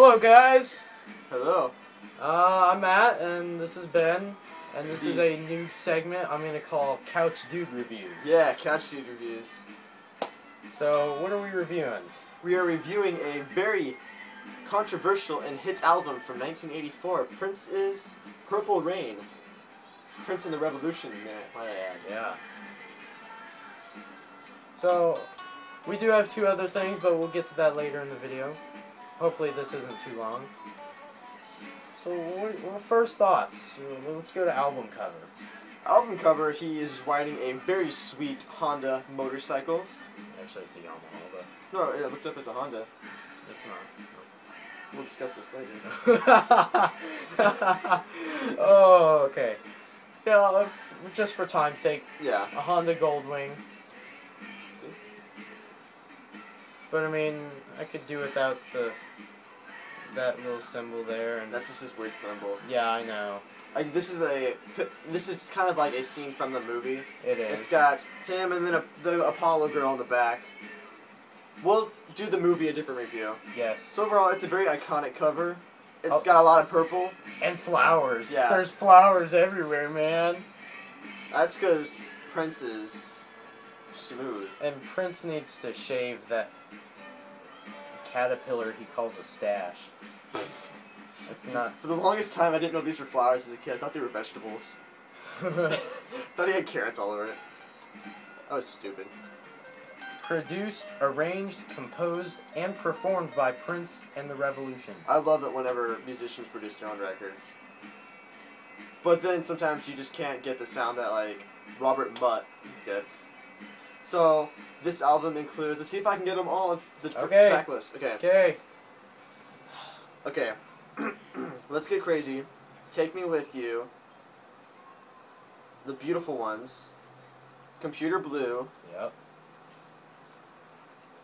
Hello, guys. Hello. I'm Matt, and this is Ben, and this is a new segment I'm gonna call Couch Dude Reviews. Yeah, Couch Dude Reviews. So, what are we reviewing? We are reviewing a very controversial and hit album from 1984, Prince's Purple Rain. Prince and the Revolution, might I add. Yeah. So, we do have two other things, but we'll get to that later in the video. Hopefully this isn't too long. So, what first thoughts? Let's go to album cover. Album cover, he is riding a very sweet Honda motorcycle. Actually, it's a Yamaha, but... No, it looked up as a Honda. It's not. We'll discuss this later. Oh, okay. Yeah, just for time's sake. Yeah. A Honda Goldwing. See? But I mean, I could do without that little symbol there, and That's just his weird symbol. yeah, I know. This is kind of like a scene from the movie. It is. It's got him and then the Apollo girl in the back. We'll do the movie a different review. Yes. So overall, it's a very iconic cover. It's Oh. got a lot of purple. And flowers. Yeah. There's flowers everywhere, man. That's because Prince is smooth. And Prince needs to shave that caterpillar he calls a stash. It's not. For the longest time, I didn't know these were flowers as a kid. I thought they were vegetables. Thought he had carrots all over it. That was stupid. Produced, arranged, composed, and performed by Prince and the Revolution. I love it whenever musicians produce their own records. But then sometimes you just can't get the sound that, like, Robert Mutt gets. So, this album includes... Let's see if I can get them all on the track list. Okay. Okay. Okay. Let's get crazy. Take Me With You. The Beautiful Ones. Computer Blue. Yep.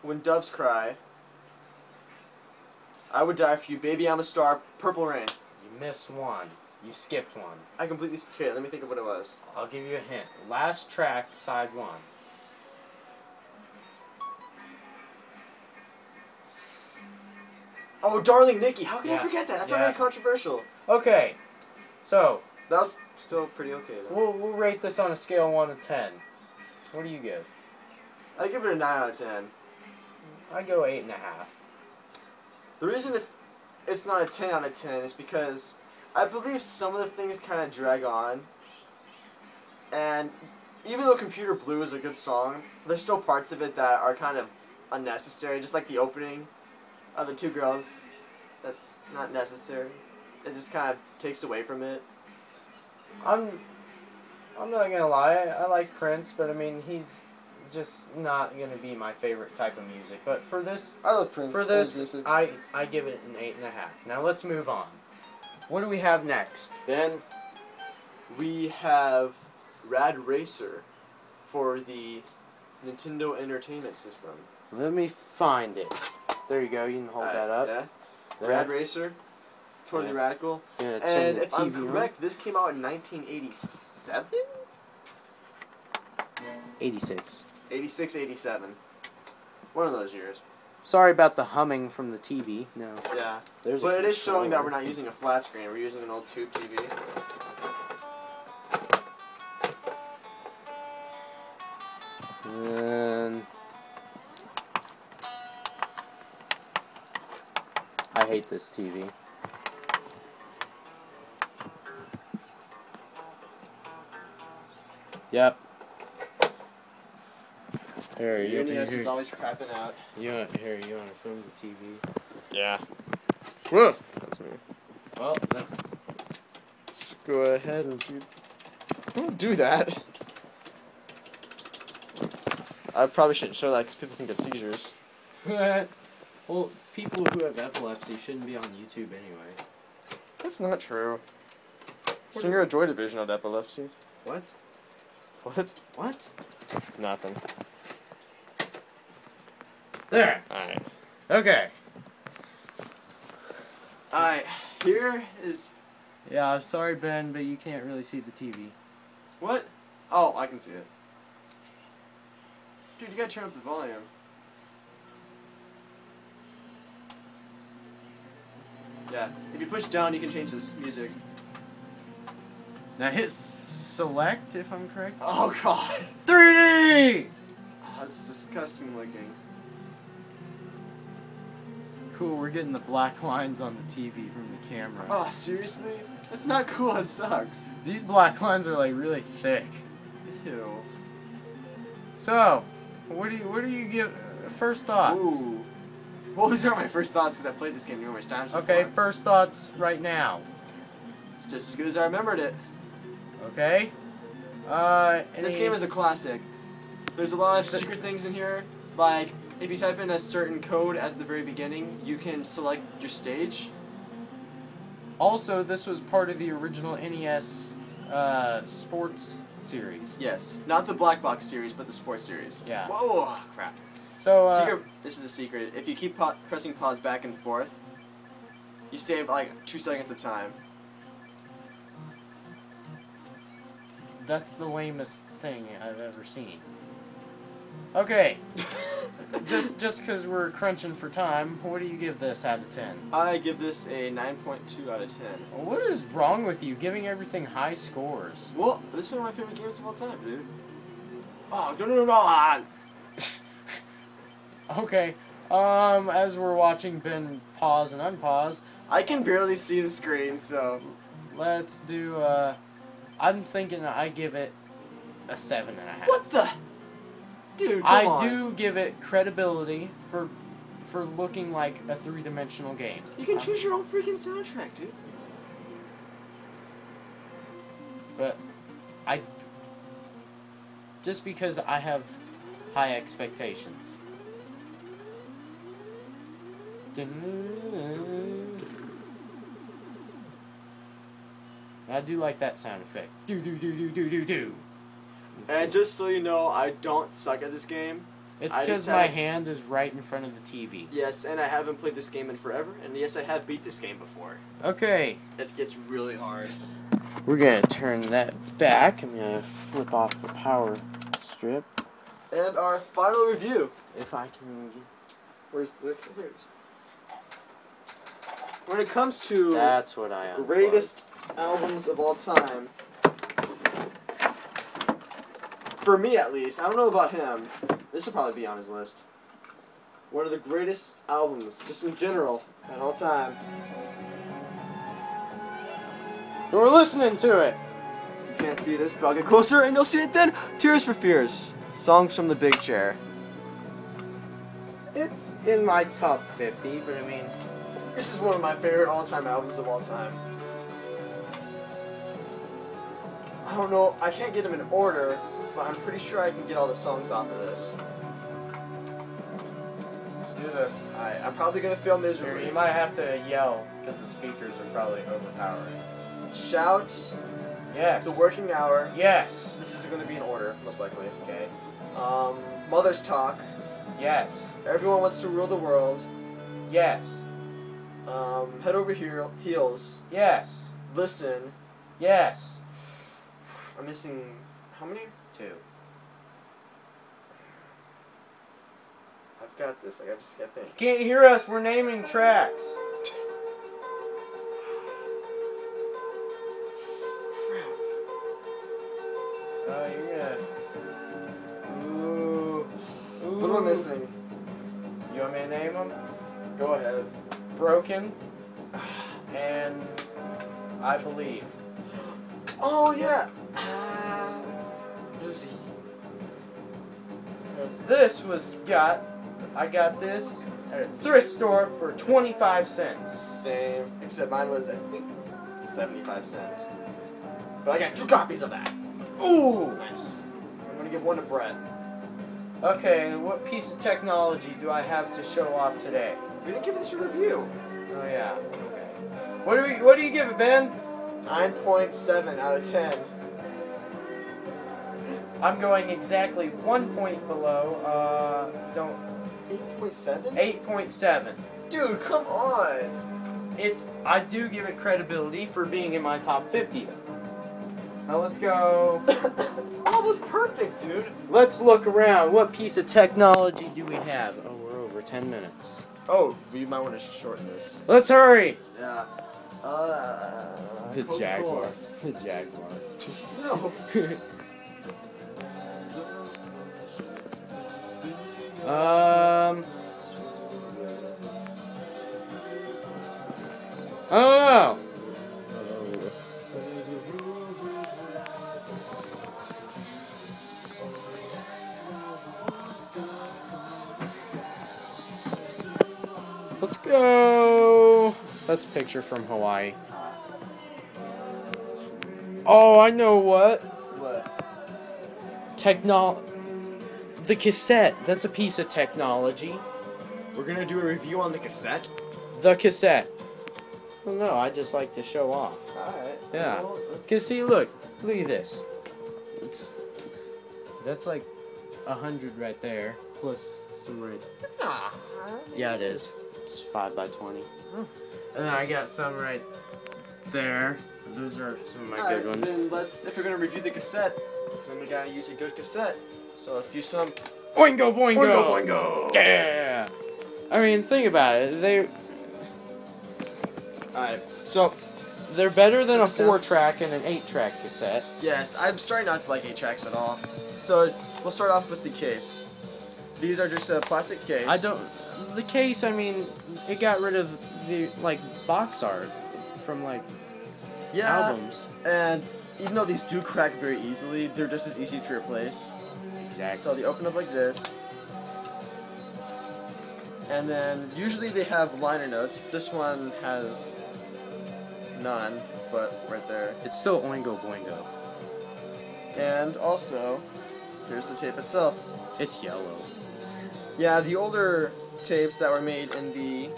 When Doves Cry. I Would Die For You. Baby I'm a Star. Purple Rain. You missed one. You skipped one. I completely... Okay, let me think of what it was. I'll give you a hint. Last track, side one. Oh, Darling Nikki. How can I Yeah. forget that? That's Yeah. not very controversial. Okay. So, That was still pretty okay, though. we'll rate this on a scale of 1 to 10. What do you give? I give it a 9 out of 10. I go 8.5. The reason it's not a 10 out of 10 is because I believe some of the things kind of drag on. And even though Computer Blue is a good song, there's still parts of it that are kind of unnecessary. Just like the opening of the two girls. That's not necessary. It just kind of takes away from it. I'm not gonna lie. I like Prince, but I mean he's just not gonna be my favorite type of music. But for this, I love Prince. I give it an 8.5. Now let's move on. What do we have next, Ben? We have Rad Racer for the Nintendo Entertainment System. Let me find it. There you go. You can hold that up. Yeah. There. Rad Racer. Totally Yeah. radical. Yeah, turn And the if I'm TV on. correct, this came out in 1987? 86. 86, 87. One of those years. Sorry about the humming from the TV. No. Yeah. There's But a it is showing that we're controller. not using a flat screen. We're using an old tube TV. And I hate this TV. Yep. Here, you UNES is always crapping out. want to film the TV? Yeah. Whoa! That's me. Well, that's Let's go ahead and do... Don't do that. I probably shouldn't show that because people can get seizures. well, people who have epilepsy shouldn't be on YouTube anyway. That's not true. Singer of Joy Division had epilepsy. What? What? What? Nothing. There. Alright. Okay. Alright, here is... Yeah, I'm sorry, Ben, but you can't really see the TV. What? Oh, I can see it. Dude, you gotta turn up the volume. Yeah. If you push down, you can change this music. Now hit select, if I'm correct. Oh god. 3D! Oh, it's disgusting looking. Cool, we're getting the black lines on the TV from the camera. Oh, seriously? That's not cool, it sucks. These black lines are like really thick. Ew. So, what do you give first thoughts? Ooh. Well, these aren't my first thoughts because I played this game numerous times before. Okay, first thoughts right now. It's just as good as I remembered it. Okay. This game is a classic. There's a lot of secret things in here. Like, if you type in a certain code at the very beginning, you can select your stage. Also, this was part of the original NES sports series. Yes. Not the Black Box series, but the sports series. Yeah. Whoa, crap. So, Secret, this is a secret. If you keep pressing pause back and forth, you save like 2 seconds of time. that's the lamest thing I've ever seen. Okay. just because we're crunching for time, what do you give this out of 10? I give this a 9.2 out of 10. What is wrong with you giving everything high scores? Well, this is one of my favorite games of all time, dude. Oh, no. Okay. As we're watching Ben pause and unpause, I can barely see the screen, so... let's do, I'm thinking I give it a 7.5. What the? Dude, come on. I do give it credibility for looking like a three-dimensional game. You can choose your own freaking soundtrack, dude. But just because I have high expectations. I do like that sound effect. Do do do do do do do. And just so you know, I don't suck at this game. It's because my hand is right in front of the TV. Yes, and I haven't played this game in forever, and yes, I have beat this game before. Okay. It gets really hard. We're gonna turn that back. I'm gonna flip off the power strip. And our final review. If I can get... Where's the... Here it is. When it comes to... That's what I unplugged. Greatest albums of all time... For me, at least. I don't know about him. This will probably be on his list. One of the greatest albums, just in general, at all time. We're listening to it. You can't see this, but I'll get closer and you'll see it then. Tears for Fears. Songs from the Big Chair. It's in my top 50, but I mean... This is one of my favorite all-time albums of all time. I don't know, I can't get them in order, but I'm pretty sure I can get all the songs off of this. Let's do this. Alright, I'm probably gonna fail miserably. You might have to yell, because the speakers are probably overpowering. Shout. Yes. The Working Hour. Yes. This is gonna be in order, most likely. Okay. Mother's Talk. Yes. Everyone Wants to Rule the World. Yes. Head Over Heels. Yes. Listen. Yes. I'm missing... How many? 2. I've got this. I just gotta think. Can't hear us. We're naming tracks. You're gonna... Ooh. What am I missing? You want me to name them? Go ahead. Broken. And I Believe. Oh, yeah. This was I got this at a thrift store for 25 cents. Same. Except mine was, I think, 75 cents. But I got 2 copies of that. Ooh! Nice. I'm gonna give one to Brett. Okay, what piece of technology do I have to show off today? We didn't give this a review. Oh yeah. Okay. What do you give it, Ben? 9.7 out of 10. I'm going exactly 1 point below. 8.7? 8.7. Dude, come on. I do give it credibility for being in my top 50 though. Now let's go. It's almost perfect, dude. Let's look around. What piece of technology do we have? Oh, we're over 10 minutes. Oh, we might want to shorten this. Let's hurry. Yeah. The Coca-Cola. Jaguar. The Jaguar. No. Oh. Let's go. That's a picture from Hawaii. Oh, I know what. What? The cassette. That's a piece of technology. We're gonna do a review on the cassette. The cassette. Well, no, I just like to show off. Alright. Yeah. Well, let's- Cause see, look at this. That's like 100 right there, plus some right. It's not. Yeah, it is. It's 5 by 20. Oh. And then I got some right there. Those are some of my Alright, good ones. then if we're gonna review the cassette, then we gotta use a good cassette. So let's use some. Oingo boingo! Oingo boingo! Yeah! I mean, think about it. Alright, so They're better than a Sit down. 4-track and an 8-track cassette. yes, I'm starting not to like 8-tracks at all. So we'll start off with the case. These are just a plastic case. The case, I mean, it got rid of the, like, box art from, like, albums. And even though these do crack very easily, they're just as easy to replace. Exactly. So they open up like this. And then usually they have liner notes. This one has none, but right there. It's still Oingo Boingo. And also, here's the tape itself. It's yellow. Yeah, the older tapes that were made in the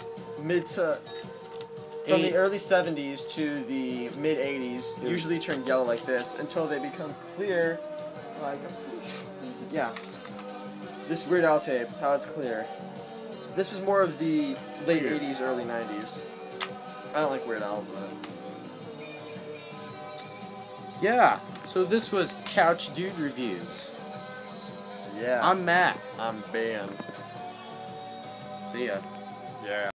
from the early 70s to the mid 80s Yeah. usually turn yellow like this until they become clear. Like, yeah. This Weird Al tape, how it's clear. This was more of the late 80s, early 90s. I don't like Weird Al, but Yeah, so this was Couch Dude Reviews. yeah. I'm Matt. I'm Ben. See ya. Yeah.